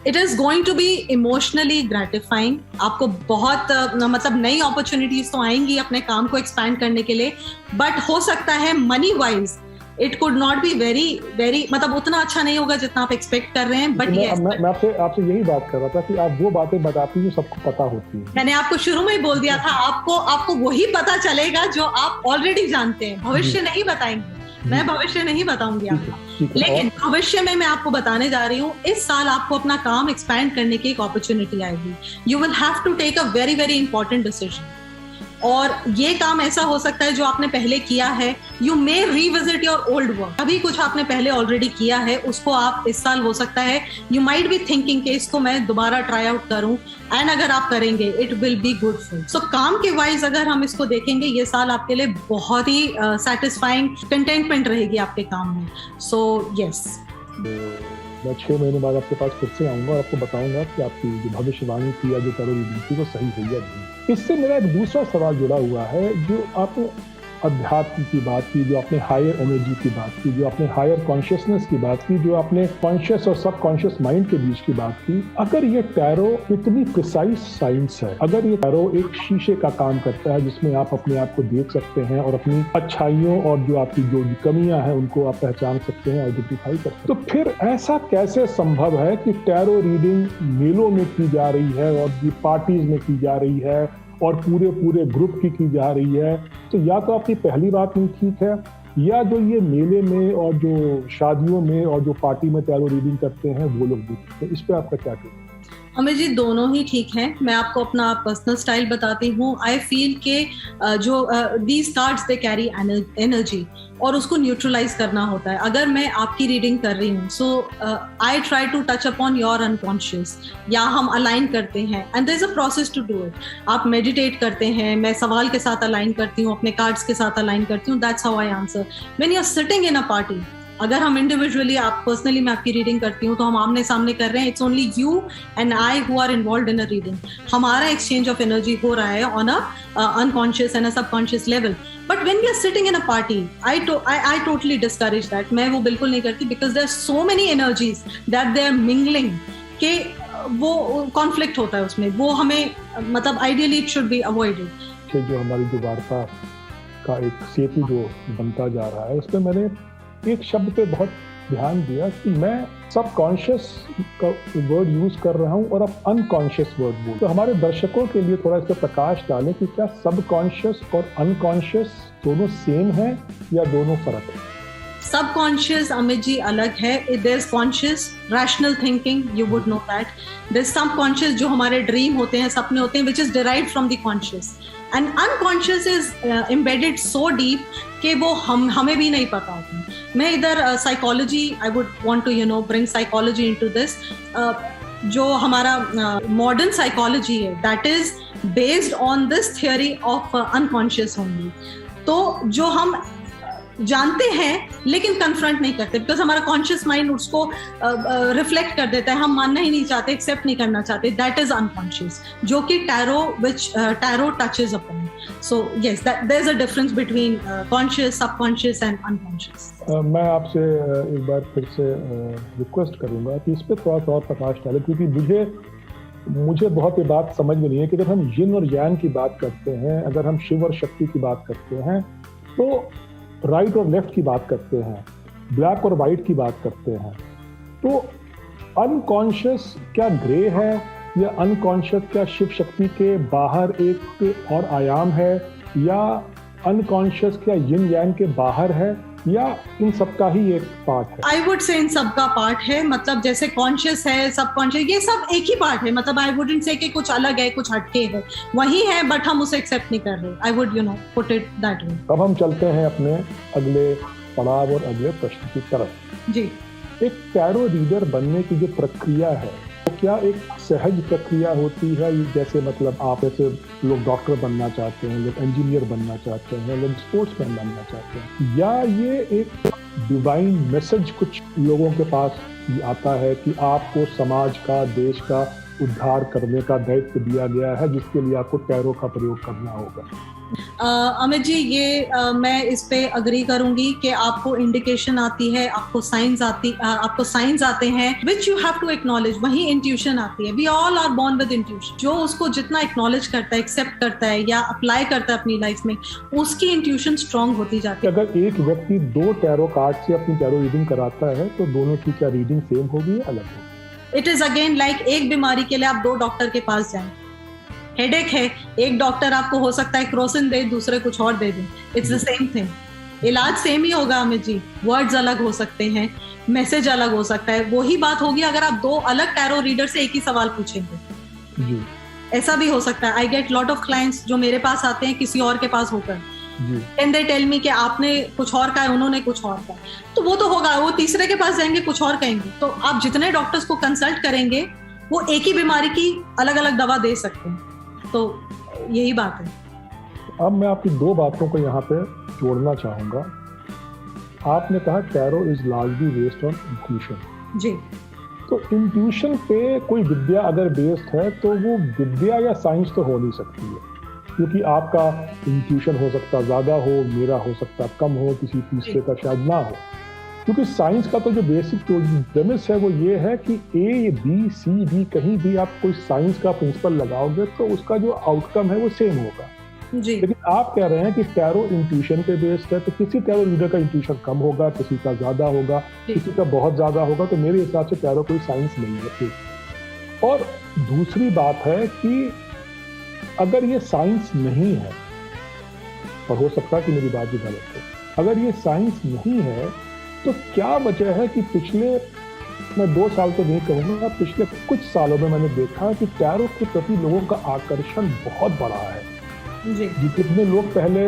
It is going to be emotionally gratifying. आपको बहुत मतलब नई अपॉर्चुनिटीज तो आएंगी अपने काम को एक्सपैंड करने के लिए, बट हो सकता है money wise it could not be very मतलब उतना अच्छा नहीं होगा जितना आप एक्सपेक्ट कर रहे हैं। बट मैं आपसे यही बात कर रहा था कि आप वो बातें बताती हैं सबको पता होती है। मैंने आपको शुरू में ही बोल दिया था, आपको वही पता चलेगा जो आप ऑलरेडी जानते हैं। भविष्य नहीं बताएंगे, मैं भविष्य नहीं बताऊंगी आपको, लेकिन भविष्य में मैं आपको बताने जा रही हूँ, इस साल आपको अपना काम एक्सपैंड करने की एक अपॉर्चुनिटी आएगी। You will have to take a very very important decision, और ये काम ऐसा हो सकता है जो आपने पहले किया है। You may revisit your old work, अभी कुछ आपने पहले ऑलरेडी किया है उसको आप इस साल हो सकता है यू माइट बी थिंकिंग कि इसको मैं दोबारा ट्राई आउट करूं, एंड अगर आप करेंगे it will be good for. So काम के वाइज अगर हम इसको देखेंगे, ये साल आपके लिए बहुत ही सेटिस्फाइंग कंटेंटमेंट रहेगी आपके काम में। सो यस, मैं 6 महीने बाद आपके पास फिर से आऊंगा और आपको बताऊंगा कि आपकी जो भविष्यवाणी थी या जो टैरो रीडिंग थी वो सही हुई या नहीं। इससे मेरा एक दूसरा सवाल जुड़ा हुआ है, जो आपने अध्यात्म की बात की, जो आपने हायर एनर्जी की बात की, जो आपने हायर कॉन्शियसनेस की बात की, जो आपने कॉन्शियस और सब कॉन्शियस माइंड के बीच की बात की। अगर ये टैरो इतनी प्रिसाइज साइंस है, अगर ये टैरो एक शीशे का काम करता है जिसमें आप अपने आप को देख सकते हैं और अपनी अच्छाइयों और जो आपकी जो कमियां हैं उनको आप पहचान सकते हैं, आइडेंटिफाई करते हैं, तो फिर ऐसा कैसे संभव है कि टैरो रीडिंग मेलों में की जा रही है और पार्टीज में की जा रही है और पूरे ग्रुप की जा रही है? तो या तो आपकी पहली बात नहीं ठीक है, या जो ये मेले में और जो शादियों में और जो पार्टी में टैरो रीडिंग करते हैं वो लोग भी ठीक है। इस पे आपका क्या कहना है? अमित जी, दोनों ही ठीक है। मैं आपको अपना पर्सनल स्टाइल बताती हूँ। आई फील के जो these cards they carry energy, और उसको न्यूट्रलाइज करना होता है। अगर मैं आपकी रीडिंग कर रही हूँ, so I try to touch upon your unconscious, या हम अलाइन करते हैं, and there is a process to do it. आप मेडिटेट करते हैं, मैं सवाल के साथ अलाइन करती हूँ, अपने कार्ड्स के साथ अलाइन करती हूँ, that's how I answer. When you are sitting in a party, अगर हम इंडिविजुअली, आप पर्सनली मैं आपकी रीडिंग करती हूँ तो हम आमने सामने कर रहे हैं, it's only you and I who are involved in a reading. हमारा एक्सचेंज ऑफ एनर्जी हो रहा है on a unconscious and a subconscious level. But when we are sitting in a party, I totally discourage that. मैं वो बिल्कुल नहीं करती, because there are so many energies that they are mingling, के वो कॉन्फ्लिक्ट होता है उसमें, वो हमें मतलब ideally it should be avoided. जो हमारी जो वार्ता का एक सेतु जो बनता जा रहा है, उसमें मैंने एक शब्द पे बहुत ध्यान दिया कि मैं सबकॉन्शियस का वर्ड यूज कर रहा हूं और अब अनकॉन्शियस वर्ड बोल। तो हमारे दर्शकों के लिए थोड़ा इस पर प्रकाश डालें कि क्या सबकॉन्शियस और अनकॉन्शियस दोनों सेम है या दोनों फर्क है? सबकॉन्शियस अमित जी अलग है। There is conscious rational thinking, you would know that. There is subconscious जो हमारे ड्रीम होते हैं, सपने होते हैं, which is derived from the conscious, and unconscious is embedded so deep कि वो हमें भी नहीं पता होता। मैं इधर psychology, I would want to bring psychology into this. जो हमारा मॉडर्न साइकोलॉजी है that is based on this theory of unconscious only. तो जो हम जानते हैं लेकिन कन्फ्रंट नहीं करते, बिकॉज हमारा कॉन्शियस माइंड उसको रिफ्लेक्ट कर देता है, हम मानना ही नहीं चाहते, एक्सेप्ट नहीं करना चाहते, दैट इज अनकॉन्शियस, जो कि tarot touches upon. So yes, there is a difference between conscious, subconscious and unconscious. मैं आपसे एक बार फिर से रिक्वेस्ट करूंगा कि इस पे थोड़ा सा और प्रकाश डालें, क्योंकि मुझे बहुत ये बात समझ में नहीं है कि जब हम यिन और यांग की बात करते हैं, अगर हम शिव और शक्ति की बात करते हैं, तो राइट और लेफ्ट की बात करते हैं, ब्लैक और वाइट की बात करते हैं, तो अनकॉन्शियस क्या ग्रे है, या अनकॉन्शियस क्या शिव शक्ति के बाहर एक और आयाम है, या अनकॉन्शियस क्या यिन यांग के बाहर है, या इन सबका ही एक पार्ट है? आई वुड से इन सबका पार्ट है। मतलब जैसे कॉन्शियस है, सबकॉन्शियस, ये सब एक ही पार्ट है। मतलब आई वुडंट से कि कुछ अलग है, कुछ हटके है, वही है, बट हम उसे एक्सेप्ट नहीं कर रहे। I would put it that way. अब हम चलते हैं अपने अगले पड़ाव और अगले प्रश्न की तरफ। जी, एक टैरो रीडर बनने की जो प्रक्रिया है, तो क्या एक सहज प्रक्रिया होती है? जैसे मतलब आप ऐसे लोग डॉक्टर बनना चाहते हैं, लोग इंजीनियर बनना चाहते हैं, लोग स्पोर्ट्समैन बनना चाहते हैं, या ये एक डिवाइन मैसेज कुछ लोगों के पास आता है कि आपको समाज का, देश का उद्धार करने का दायित्व दिया गया है, जिसके लिए आपको टैरो का प्रयोग करना होगा? अमित जी, ये मैं इस पे अग्री करूंगी कि आपको इंडिकेशन आती है, आपको साइंस आते हैं which you have to acknowledge, वही इंट्यूशन आती है। We all are born with intuition. जो उसको जितना एक्नॉलेज करता है, एक्सेप्ट करता है या अप्लाई करता है अपनी लाइफ में, उसकी इंट्यूशन स्ट्रांग होती जाती है। अगर एक व्यक्ति 2 टैरो कार्ड से अपनी टैरो रीडिंग कराता है, तो दोनों की क्या रीडिंग सेम होगी या अलग होगी? इट इज अगेन लाइक एक बीमारी के लिए आप 2 डॉक्टर के पास जाएं। हेडेक है, एक डॉक्टर आपको हो सकता है क्रोसिन दे, दूसरे कुछ और दे दे। इट्स द सेम थिंग, इलाज सेम ही होगा अमित जी, वर्ड्स अलग हो सकते हैं, मैसेज अलग हो सकता है। वही बात होगी अगर आप 2 अलग टैरो रीडर से एक ही सवाल पूछेंगे जी। ऐसा भी हो सकता है। आई गेट लॉट ऑफ क्लाइंट्स जो मेरे पास आते हैं किसी और के पास होकर, एंड दे टेल मी कि आपने कुछ और कहा, उन्होंने कुछ और कहा, तो वो तो होगा, वो तीसरे के पास जाएंगे, कुछ और कहेंगे। तो आप जितने डॉक्टर्स को कंसल्ट करेंगे, वो एक ही बीमारी की अलग अलग दवा दे सकते हैं। तो यही बात है। अब मैं आपकी 2 बातों को यहाँ पे जोड़ना चाहूंगा। आपने कहा tarot is largely based on intuition जी। तो इंट्यूशन पे कोई विद्या अगर बेस्ड है, तो वो विद्या या साइंस तो हो नहीं सकती है, क्योंकि आपका इंट्यूशन हो सकता ज्यादा हो, मेरा हो सकता कम हो, किसी तीसरे का शायद ना हो। क्योंकि साइंस का तो जो बेसिक प्रेमिस है वो ये है कि A, B, C, D कहीं भी आप कोई साइंस का प्रिंसिपल लगाओगे तो उसका जो आउटकम है वो सेम होगा जी। लेकिन आप कह रहे हैं कि टैरो इंट्यूशन पे बेस्ड है, तो किसी टैरो रीडर का इंट्यूशन कम होगा, किसी का ज्यादा होगा, किसी का बहुत ज्यादा होगा। तो मेरे हिसाब से टैरो कोई साइंस नहीं है। और दूसरी बात है कि अगर ये साइंस नहीं है, और हो सकता है कि मेरी बात भी गलत है, अगर ये साइंस नहीं है तो क्या वजह है कि पिछले, मैं 2 साल तो नहीं कहूँगा, पिछले कुछ सालों में मैंने देखा कि टैरो के प्रति लोगों का आकर्षण बहुत बढ़ा है जी। जितने लोग पहले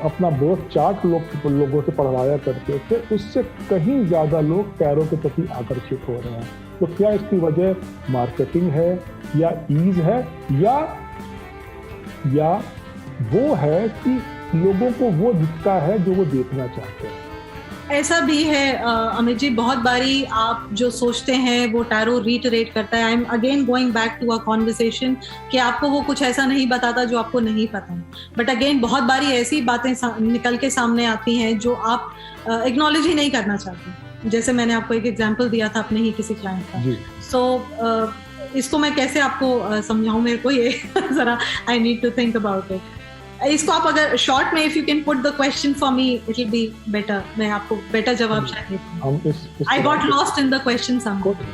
अपना बर्थ चार्ट लोगों से पढ़वाया करते थे, उससे कहीं ज्यादा लोग टैरो के प्रति आकर्षित हो रहे हैं। तो क्या इसकी वजह मार्केटिंग है, या ईज है, या वो है कि लोगों को वो दिखता है जो वो देखना चाहते हैं? ऐसा भी है अमित जी, बहुत बारी आप जो सोचते हैं वो टैरो रीटरेट करता है। I am again going back to a conversation कि आपको वो कुछ ऐसा नहीं बताता जो आपको नहीं पता है। बट अगेन बहुत बारी ऐसी बातें निकल के सामने आती हैं जो आप एक्नॉलेज ही नहीं करना चाहते। जैसे मैंने आपको एक एग्जांपल दिया था अपने ही किसी क्लाइंट का। सो इसको मैं कैसे आपको समझाऊं, मेरे को ये जरा I need to think about it. इसको आप अगर शॉर्ट में, if you can put the question for me, it will be better. मैं आपको बेटर जवाब शायद दूं। I got lost in the question somewhere.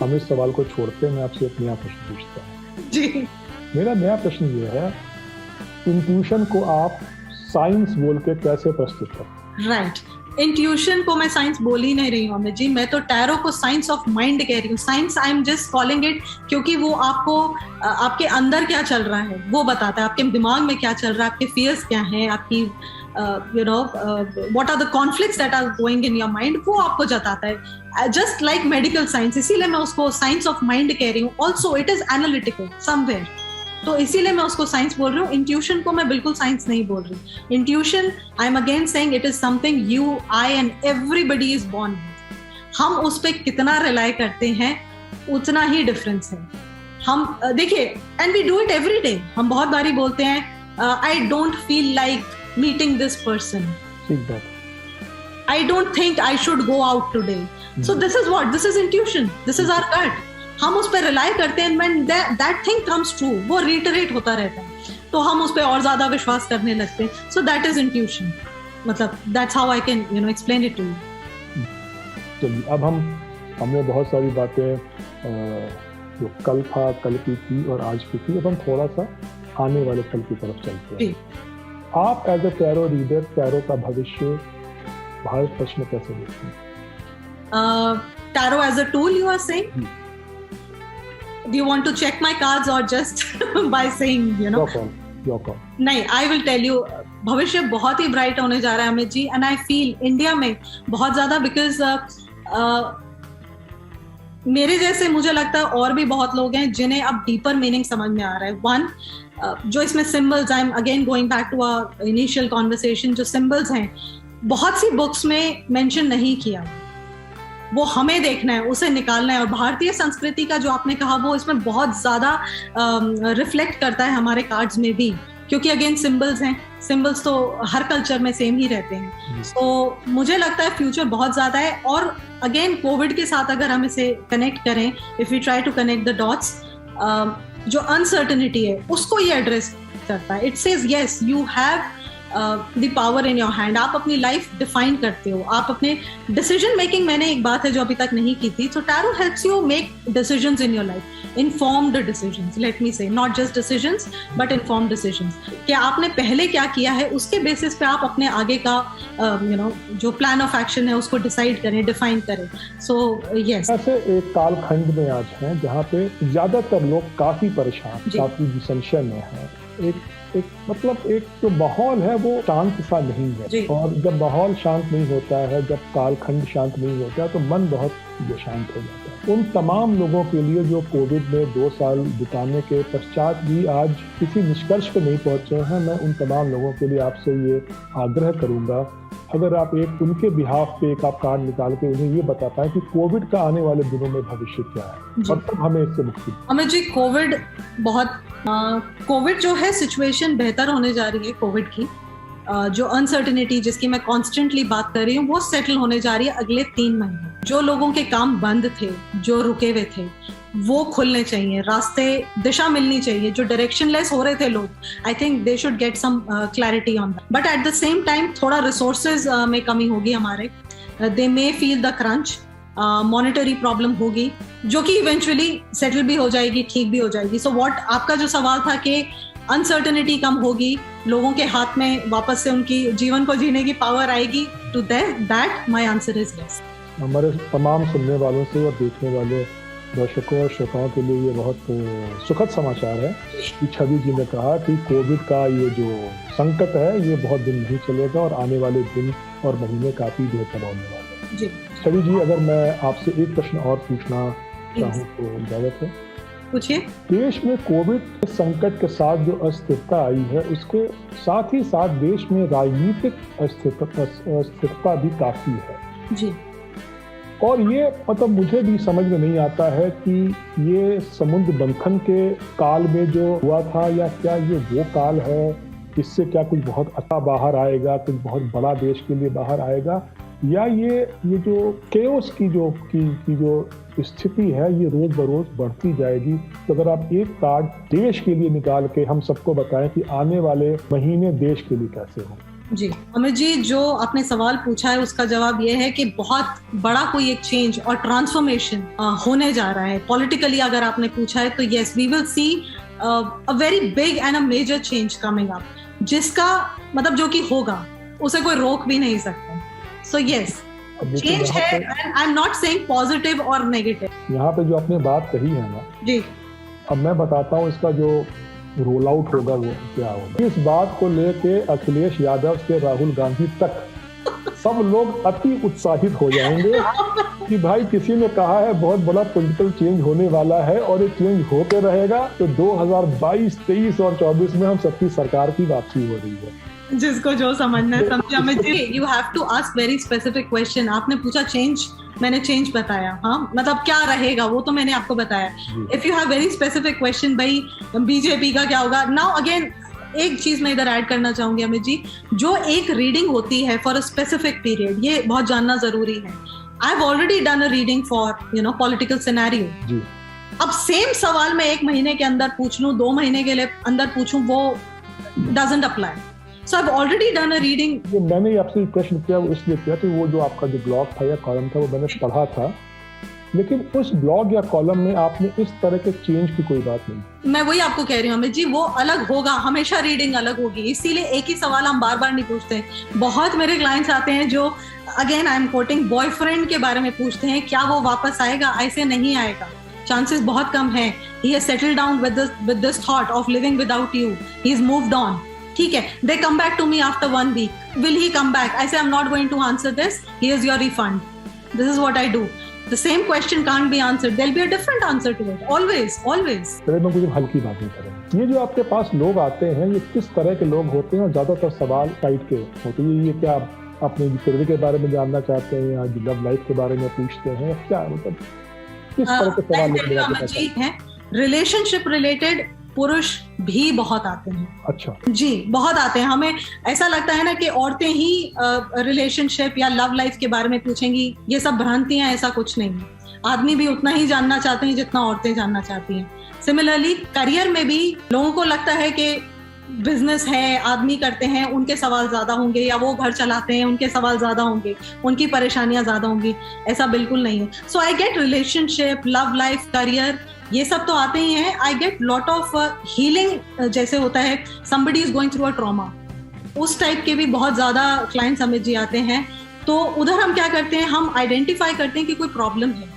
हम इस सवाल को छोड़ते हैं, मैं आपसे एक नया प्रश्न पूछता हूँ जी। मेरा नया प्रश्न ये है, इंट्यूशन को आप साइंस बोल के कैसे प्रस्तुत करते? राइट, इंट्यूशन को मैं साइंस बोल ही नहीं रही हूँ अमित जी, मैं तो टैरो को साइंस ऑफ माइंड कह रही हूँ। Science I am just calling it क्योंकि वो आपको आपके अंदर क्या चल रहा है वो बताता है, आपके दिमाग में क्या चल रहा है, आपके फियर्स क्या हैं, आपकी what are the conflicts that are going in your mind, वो आपको जताता है. Just like medical science, इसीलिए मैं उसको science of mind कह रही हूँ. Also it is analytical somewhere. तो इसीलिए मैं उसको साइंस बोल रही हूँ. इंट्यूशन को मैं बिल्कुल साइंस नहीं बोल रही. Intuition, I am again saying, it is something you, I and everybody is born. हम उस पर कितना रिलाई करते हैं उतना ही डिफरेंस है. हम देखिए, and we do it every day. हम बहुत बारी बोलते हैं I don't feel like meeting this person, I don't think I should go out today. So this is what, this is intuition, this is our gut. हम उस पर रिलाई करते हैं, when that thing comes true, वो रिटरेट होता रहता है, तो हम उस पर और ज्यादा विश्वास करने लगते हैं. So that is intuition. मतलब that's how I can explain it to you. चलिए, अब हमने बहुत सारी बातें जो कल था, कल की थी और आज की थी, अब हम थोड़ा सा आने वाले कल की तरफ चलते हैं. आप as a tarot reader, tarot का भविष्य भारतवर्ष में कैसे देखते हैं? Tarot as a tool, you are saying? Do you want to check my cards or just by saying, your call. नहीं, I will tell you, भविष्य बहुत ही ब्राइट होने जा रहा है Amit ji. And I feel India में बहुत ज्यादा, बिकॉज मेरे जैसे मुझे लगता है और भी बहुत लोग हैं जिन्हें अब डीपर मीनिंग समझ में आ रहा है. वन, जो इसमें symbols, I am again going back to our initial conversation, जो सिंबल्स हैं बहुत सी बुक्स में मेंशन नहीं किया, वो हमें देखना है, उसे निकालना है. और भारतीय संस्कृति का जो आपने कहा, वो इसमें बहुत ज्यादा रिफ्लेक्ट करता है हमारे कार्ड्स में भी, क्योंकि अगेन सिंबल्स हैं. सिंबल्स तो हर कल्चर में सेम ही रहते हैं. तो मुझे लगता है फ्यूचर बहुत ज्यादा है. और अगेन कोविड के साथ अगर हम इसे कनेक्ट करें, if we try to connect the dots, जो अनसर्टेनिटी है उसको ये एड्रेस करता है. It says yes, you have the power in your hand. आप अपनी लाइफ डिफाइन करते हो, आप अपने डिसीजन मेकिंग, मैंने एक बात है जो अभी तक नहीं की थी. तो tarot helps you make decisions in your life, informed decisions, let me say, not just decisions but informed decisions. कि आपने पहले क्या किया है, उसके बेसिस पे आप अपने आगे का जो प्लान ऑफ एक्शन है उसको डिसाइड करें, डिफाइन करें. सो यस, ऐसे एक कालखंड में आज हैं जहाँ पे ज्यादातर लोग काफी परेशान, काफी संशय में है. एक मतलब एक जो माहौल है वो शांत सा नहीं है. और जब माहौल शांत नहीं होता है, जब कालखंड शांत नहीं होता है, तो मन बहुत शांत हो जाता है. उन तमाम लोगों के लिए जो कोविड में 2 साल बिताने के पश्चात भी आज किसी निष्कर्ष पे नहीं पहुंचे हैं, मैं उन तमाम लोगों के लिए आपसे ये आग्रह करूंगा, अगर आप एक उनके बिहाफ पे एक आप कार्ड निकाल के उन्हें ये बता पाए कि कोविड का आने वाले दिनों में भविष्य क्या है और तब हमें इससे मुक्ति. अमित जी, कोविड जो है सिचुएशन बेहतर होने जा रही है. कोविड की जो अनसर्टेनिटी जिसकी मैं कॉन्स्टेंटली बात कर रही हूँ, वो सेटल होने जा रही है अगले 3 महीने. जो लोगों के काम बंद थे, जो रुके हुए थे, वो खुलने चाहिए, रास्ते, दिशा मिलनी चाहिए. जो डायरेक्शनलेस हो रहे थे लोग, I think they should get some clarity on that. But at the same time थोड़ा रिसोर्सेज में कमी होगी हमारे. They may feel the crunch. Monetary problem होगी जो कि इवेंचुअली सेटल भी हो जाएगी, ठीक भी हो जाएगी. सो व्हाट, आपका जो सवाल था कि अनसर्टेनिटी कम होगी, लोगों के हाथ में वापस से उनकी जीवन को जीने की पावर आएगी, to that my answer is yes. हमारे तमाम सुनने वालों से और देखने वाले दर्शकों और श्रोताओं के लिए ये बहुत सुखद समाचार है कि छवि जी ने कहा कि कोविड का ये जो संकट है ये बहुत दिन नहीं चलेगा और आने वाले दिन और महीने काफी बेहतर होने वाले हैं. छवि जी, अगर मैं आपसे एक प्रश्न और पूछना चाहूँ तो इजाजत है? पूछिए. देश में कोविड संकट के साथ जो अस्थिरता आई है, उसके साथ ही साथ देश में राजनीतिक अस्थिरता भी काफी है जी. और ये मतलब मुझे भी समझ में नहीं आता है कि ये समुद्र मंथन के काल में जो हुआ था, या क्या ये वो काल है, इससे क्या कुछ बहुत अच्छा बाहर आएगा, कुछ बहुत बड़ा देश के लिए बाहर आएगा, या ये जो केओस की जो स्थिति है ये रोज बरोज बढ़ती जाएगी. तो अगर आप एक कार्ड देश के लिए निकाल के हम सबको बताएं कि आने वाले महीने देश के लिए कैसे हों. जी अमित जी, जो आपने सवाल पूछा है उसका जवाब ये है कि बहुत बड़ा कोई एक चेंज और ट्रांसफॉर्मेशन होने जा रहा है. पॉलिटिकली अगर आपने पूछा है तो yes, we will see a very big and a major change coming up, जिसका मतलब जो कि होगा उसे कोई रोक भी नहीं सकता. सो यस, चेंज है, and I am not saying positive और नेगेटिव. यहाँ पे जो आपने बात कही है ना जी, अब मैं बताता हूँ इसका जो रोल आउट होगा वो क्या होगा। इस बात को लेके अखिलेश यादव से राहुल गांधी तक सब लोग अति उत्साहित हो जाएंगे कि भाई किसी ने कहा है बहुत बड़ा पॉलिटिकल चेंज होने वाला है और ये चेंज होके रहेगा। तो 2022, 23 और 24 में हम सबकी सरकार की वापसी हो रही है। जिसको जो समझना है समझे। Amit ji, you have to ask very specific question. आपने पूछा चेंज, मैंने चेंज बताया। हाँ, मतलब क्या रहेगा वो तो मैंने आपको बताया। If you have very specific question, भाई बीजेपी का क्या होगा। नाउ अगेन एक चीज मैं इधर ऐड करना चाहूंगी अमित जी, जो एक रीडिंग होती है फॉर अ स्पेसिफिक पीरियड, ये बहुत जानना जरूरी है। I have already done a reading for political scenario. अब सेम सवाल मैं 1 महीने के अंदर पूछ लूं, 2 महीने के लिए अंदर पूछूं, वो doesn't apply. So I have already done a reading. मैंने आपसे प्रश्न किया वो इसलिए किया कि वो जो आपका जो ब्लॉग था या कॉलम था वो मैंने पढ़ा था, लेकिन उस ब्लॉग या कॉलम में आपने इस तरह के चेंज की कोई बात नहीं। मैं वही आपको कह रही हूँ अमित जी, वो अलग होगा, हमेशा रीडिंग अलग होगी। इसीलिए एक ही सवाल हम बार बार नहीं पूछते। बहुत मेरे क्लाइंट्स आते हैं जो again I am quoting boyfriend के बारे में पूछते हैं, क्या वो वापस आएगा? ऐसे नहीं आएगा, चांसेस बहुत कम है। He has settled down with this thought of living without you, he is moved on. ठीक है, they come back to me after 1 week, will he come back? I say I am not going to answer this, here is your refund, this is what I do. The same question can't be answered. There'll be a different answer to it. Always, always. चलिए मैं कुछ हल्की बातें करें। ये जो आपके पास लोग आते हैं, ये किस तरह के लोग होते हैं और ज्यादातर सवाल टाइप के होते हैं? ये क्या अपने करियर के बारे में जानना चाहते हैं या लव लाइफ के बारे में पूछते हैं, क्या मतलब किस तरह के सवाल हैं? रिलेशनशिप रिलेटेड पुरुष भी बहुत आते हैं। अच्छा जी, बहुत आते हैं। हमें ऐसा लगता है ना कि औरतें ही रिलेशनशिप या लव लाइफ के बारे में पूछेंगी। ये सब भ्रांतियां, ऐसा कुछ नहीं है। आदमी भी उतना ही जानना चाहते हैं जितना औरतें जानना चाहती हैं। सिमिलरली करियर में भी लोगों को लगता है कि बिजनेस है, आदमी करते हैं, उनके सवाल ज्यादा होंगे, या वो घर चलाते हैं, उनके सवाल ज्यादा होंगे, उनकी परेशानियां ज्यादा होंगी। ऐसा बिल्कुल नहीं है। So I get relationship, love life, career, ये सब तो आते ही हैं। I get lot of healing, जैसे होता है somebody is going through a trauma, उस टाइप के भी बहुत ज्यादा क्लाइंट्स अमित जी आते हैं। तो उधर हम क्या करते हैं, हम आइडेंटिफाई करते हैं कि कोई प्रॉब्लम है,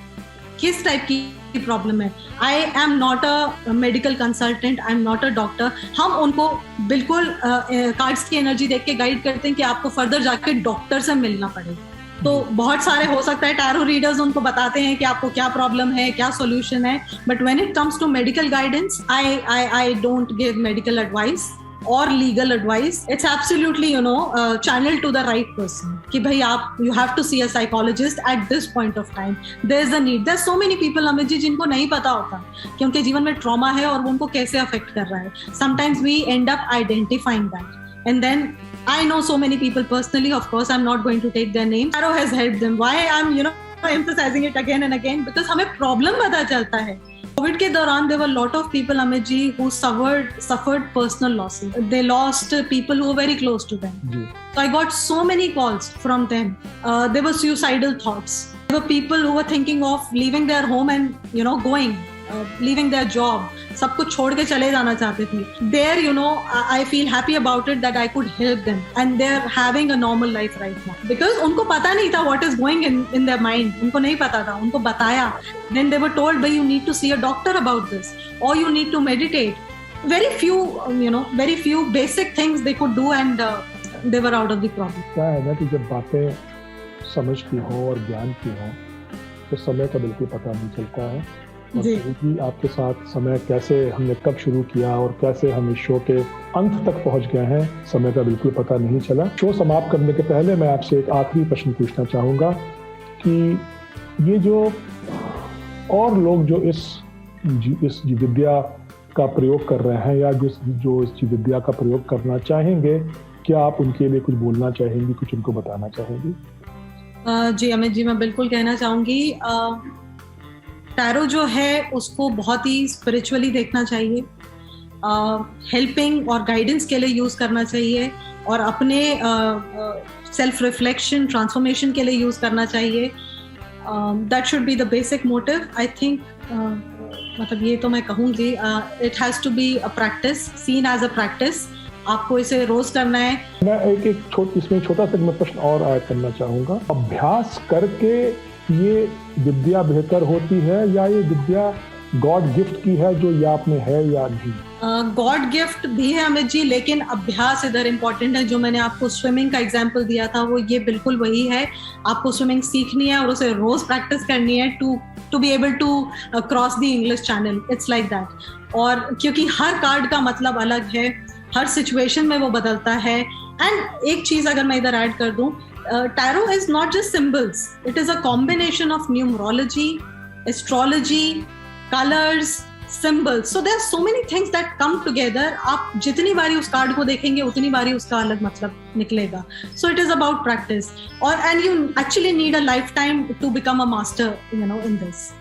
किस टाइप की प्रॉब्लम है। I am not a medical consultant, I am not a doctor. हम उनको बिल्कुल कार्ड्स की एनर्जी देख के गाइड करते हैं कि आपको फर्दर जाके डॉक्टर से मिलना पड़ेगा। तो बहुत सारे हो सकता है टैरो रीडर्स उनको बताते हैं कि आपको क्या प्रॉब्लम है, क्या सॉल्यूशन है, but when it comes to medical guidance, I don't give medical advice और legal advice. It's absolutely channel to the right person कि भाई आप you have to see a psychologist at this point of time. There is a need. There so many people Amit ji जिनको नहीं पता होता कि उनके जीवन में ट्रॉमा है और वो उनको कैसे अफेक्ट कर रहा है। Sometimes we end up identifying that and then I know so many people personally, of course I'm not going to take their names. Tarot has helped them. Why I'm emphasizing it again and again, because हमें problem पता चलता है। कोविड के दौरान there were lot of people Amit ji who suffered personal losses. They lost people who were very close to them. So I got so many calls from them. There were suicidal thoughts. There were people who were thinking of leaving their home and going. Leaving their job, सब कुछ छोड़ के चले जाना चाहते थे। There, I feel happy about it that I could help them, and they're having a normal life right now. Because उनको पता नहीं था what is going in their mind. उनको नहीं पता था, उनको बताया। Then they were told, "Bhai, you need to see a doctor about this, or you need to meditate." Very few basic things they could do, and they were out of the problem. क्या है ना कि जब बातें समझ की हो और ज्ञान की हो, तो समय का बिल्कुल पता नहीं चलता है। जी आपके साथ समय कैसे हमने कब शुरू किया और कैसे हम इस शो के अंत तक पहुंच गए हैं, समय का बिल्कुल पता नहीं चला। शो समाप्त करने के पहले मैं आपसे एक आखिरी प्रश्न पूछना चाहूँगा कि ये जो और लोग जो इस विद्या का प्रयोग कर रहे हैं या जो इस विद्या का प्रयोग करना चाहेंगे, क्या आप उनके लिए कुछ बोलना चाहेंगी, कुछ उनको बताना चाहेंगी? जी अमित जी, मैं बिल्कुल कहना चाहूँगी, टैरो जो है उसको बहुत ही स्पिरिचुअली देखना चाहिए, हेल्पिंग और गाइडेंस के लिए यूज़ करना चाहिए, और अपने सेल्फ रिफ्लेक्शन, ट्रांसफॉर्मेशन के लिए यूज़ करना चाहिए। That should be the basic motive, I think. मतलब ये तो मैं कहूँगी, it has to be a practice, seen as a practice. आपको इसे रोज करना है। मैं इसमें छोटा सा मैं प्रश्न और ऐड करना चाहूँगा। अभ्यास करके ये विद्या बेहतर होती है या ये विद्या गॉड गिफ्ट की है जो या आप में है या नहीं? गॉड गिफ्ट भी है अमित जी, लेकिन अभ्यास इधर इम्पोर्टेंट है। जो मैंने आपको स्विमिंग का एग्जांपल दिया था वो ये बिल्कुल वही है। आपको स्विमिंग सीखनी है और उसे रोज प्रैक्टिस करनी है to be able to cross the English channel. It's like that. और क्योंकि हर कार्ड का मतलब अलग है, हर सिचुएशन में वो बदलता है। एंड एक चीज अगर मैं इधर ऐड कर दूं, tarot is not just symbols, it is a combination of numerology, astrology, colours, symbols. So there are so many things that come together. आप जितनी बारी उस कार्ड को देखेंगे उतनी बारी उसका अलग मतलब निकलेगा. So it is about practice. And you actually need a lifetime to become a master, in this.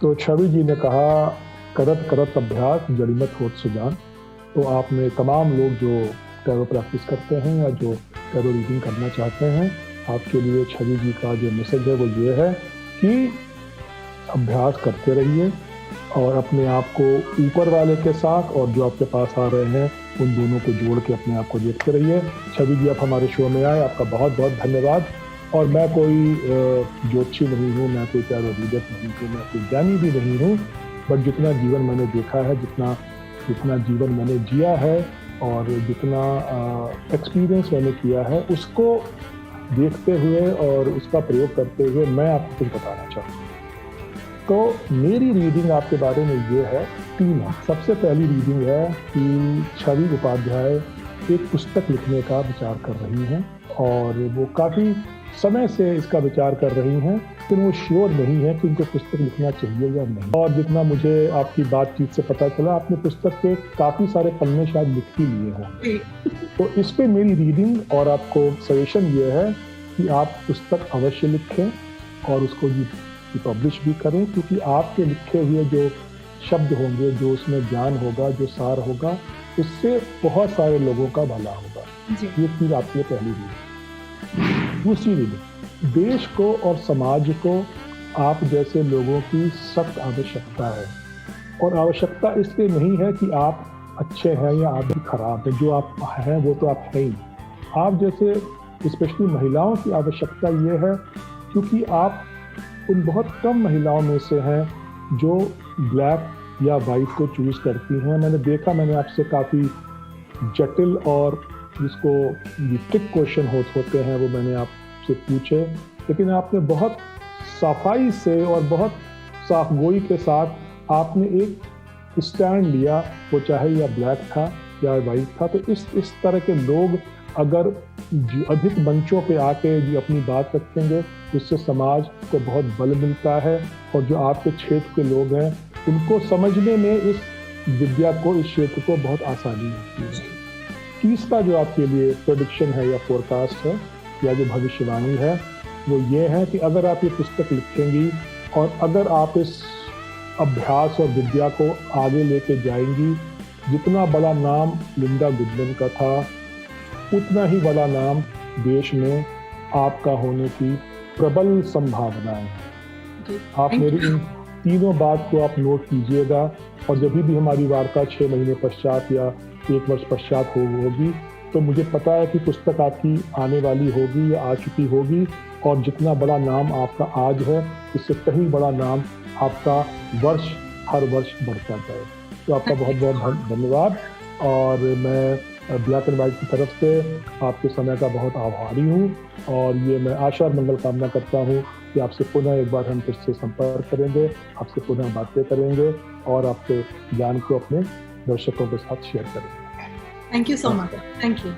तो छवि जी ने कहा, करत करत अभ्यास जड़िमत होत सुजान। तो आप में तमाम लोग जो टैरो प्रैक्टिस करते हैं या जो टैरो रीडिंग करना चाहते हैं, आपके लिए छवि जी का जो मैसेज है वो ये है कि अभ्यास करते रहिए और अपने आप को ऊपर वाले के साथ और जो आपके पास आ रहे हैं उन दोनों को जोड़ के अपने आप को देखते रहिए। छवि जी, आप हमारे शो में आए, आपका बहुत बहुत धन्यवाद। और मैं कोई ज्योतिषी नहीं हूँ, मैं कोई टैरो रीडर नहीं हूँ, मैं कोई ज्ञानी भी नहीं हूँ, बट जितना जीवन मैंने देखा है, जितना जीवन मैंने जिया है और जितना एक्सपीरियंस मैंने किया है, उसको देखते हुए और उसका प्रयोग करते हुए मैं आपको कुछ बताना चाहूँगा। तो मेरी रीडिंग आपके बारे में ये है, 3 है। सबसे पहली रीडिंग है कि छवि उपाध्याय एक पुस्तक लिखने का विचार कर रही हैं और वो काफ़ी समय से इसका विचार कर रही हैं, लेकिन वो श्योर नहीं है कि उनको पुस्तक लिखना चाहिए या नहीं। और जितना मुझे आपकी बातचीत से पता चला, आपने पुस्तक के काफ़ी सारे पन्ने शायद लिख ही लिए होंगे। तो इस पे मेरी रीडिंग और आपको सजेशन ये है कि आप पुस्तक अवश्य लिखें और उसको पब्लिश भी करें, क्योंकि आपके लिखे हुए जो शब्द होंगे, जो उसमें ज्ञान होगा, जो सार होगा, उससे बहुत सारे लोगों का भला होगा। ये चीज़ आपकी पहली रीडिंग। दूसरी रीडिंग, देश को और समाज को आप जैसे लोगों की सख्त आवश्यकता है। और आवश्यकता इसलिए नहीं है कि आप अच्छे हैं या आप खराब हैं, जो आप हैं वो तो आप हैं ही। आप जैसे स्पेशली महिलाओं की आवश्यकता ये है, क्योंकि आप उन बहुत कम महिलाओं में से हैं जो ब्लैक या वाइट को चूज़ करती हैं। मैंने आपसे काफ़ी जटिल और जिसको ट्रिक क्वेश्चन होते हैं वो मैंने आपसे पूछे, लेकिन आपने बहुत सफाई से और बहुत साफगोई के साथ आपने एक स्टैंड लिया, वो चाहे या ब्लैक था या वाइट था। तो इस तरह के लोग अगर अधिक मंचों पे आके जो अपनी बात रखेंगे, उससे समाज को बहुत बल मिलता है और जो आपके क्षेत्र के लोग हैं उनको समझने में इस विद्या को, इस क्षेत्र को बहुत आसानी होती है। तीसरा जो आपके लिए प्रेडिक्शन है या फोरकास्ट है या जो भविष्यवाणी है वो ये है कि अगर आप ये पुस्तक लिखेंगी और अगर आप इस अभ्यास और विद्या को आगे लेके जाएंगी, जितना बड़ा नाम लिंडा गुडमैन का था, उतना ही बड़ा नाम देश में आपका होने की प्रबल संभावना है। आप मेरी इन तीनों बात को आप नोट कीजिएगा और जब भी हमारी वार्ता 6 महीने पश्चात या 1 वर्ष पश्चात होगी, तो मुझे पता है कि पुस्तक आपकी आने वाली होगी या आ चुकी होगी, और जितना बड़ा नाम आपका आज है, इससे कहीं बड़ा नाम आपका हर वर्ष बढ़ता जाए। तो आपका बहुत बहुत धन्यवाद। और मैं ब्लैक एंड वाइट की तरफ से आपके समय का बहुत आभारी हूँ और ये मैं आशा और मंगल कामना करता हूँ कि आपसे पुनः एक बार हम फिर से संपर्क करेंगे, आपसे पुनः बातें करेंगे और आपके ज्ञान को अपने दर्शकों के साथ शेयर करेंगे। Thank you so much. Thank you.